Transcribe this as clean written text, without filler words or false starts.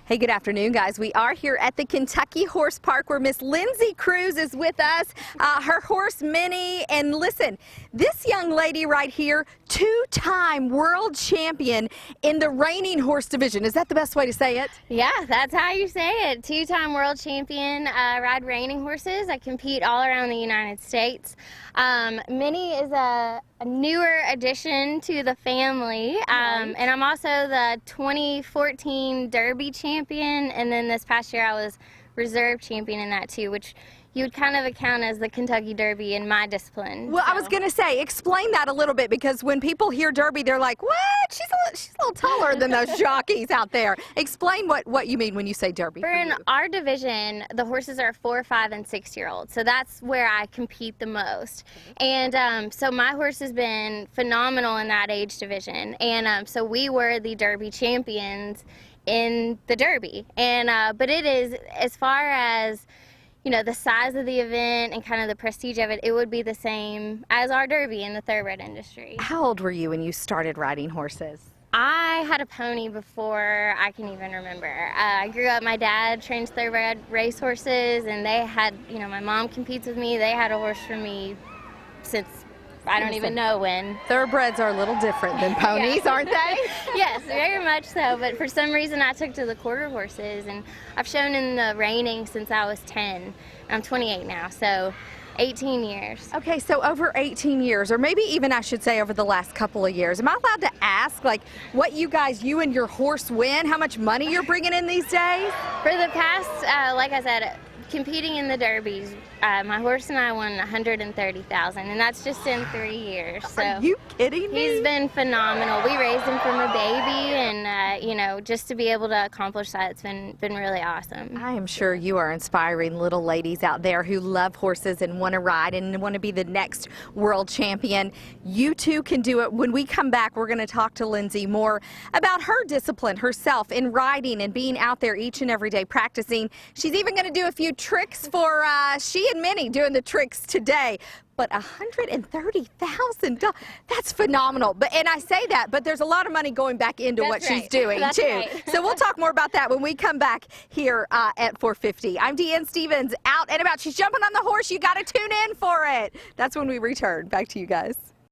Hey, good afternoon, guys. We are here at the Kentucky Horse Park where Miss Lindsay Cruz is with us, her horse Minnie. And listen, this young lady right here, two-time world champion in the reining horse division. Is that the best way to say it? Yeah, that's how you say it. Two-time world champion, ride reining horses. I compete all around the United States. Minnie is a newer addition to the family, and I'm also the 2014 Derby champion, and then this past year I was reserve champion in that too, which you would kind of account as the Kentucky Derby in my discipline. Well, so. I was going to say, explain that a little bit, because when people hear Derby, they're like, what? She's a little taller than those jockeys out there. Explain what you mean when you say Derby. For in our division, the horses are 4, 5, and 6-year-olds, so that's where I compete the most. And so my horse has been phenomenal in that age division, and so we were the Derby champions in the Derby. And but it is, as far as the size of the event and kind of the prestige of it, it would be the same as our Derby in the thoroughbred industry. How old were you when you started riding horses? I had a pony before I can even remember. I grew up, my dad trains thoroughbred race horses, and they had, my mom competes with me. They had a horse for me since I don't even know when. Thoroughbreds are a little different than ponies, aren't they? Yes, very much so, but for some reason I took to the quarter horses, and I've shown in the reining since I was 10. I'm 28 now, so 18 years. Okay, so over 18 years, or maybe even I should say over the last couple of years, am I allowed to ask, like, what you and your horse win, how much money you're bringing in these days? For the past, like I said, competing in the derbies, my horse and I won $130,000, and that's just in 3 years. So are you kidding me? He's been phenomenal. We raised him from a baby, and just to be able to accomplish that, it's been really awesome. I am sure you are inspiring little ladies out there who love horses and want to ride and want to be the next world champion. You too can do it. When we come back, we're going to talk to Lindsay more about her discipline herself in riding and being out there each and every day practicing. She's even going to do a few tricks for she and Minnie doing the tricks today. But $130,000, that's phenomenal. And I say that, but there's a lot of money going back into what she's doing too. Right. So we'll talk more about that when we come back here at 450. I'm Deanne Stevens, out and about. She's jumping on the horse. You got to tune in for it. That's when we return. Back to you guys.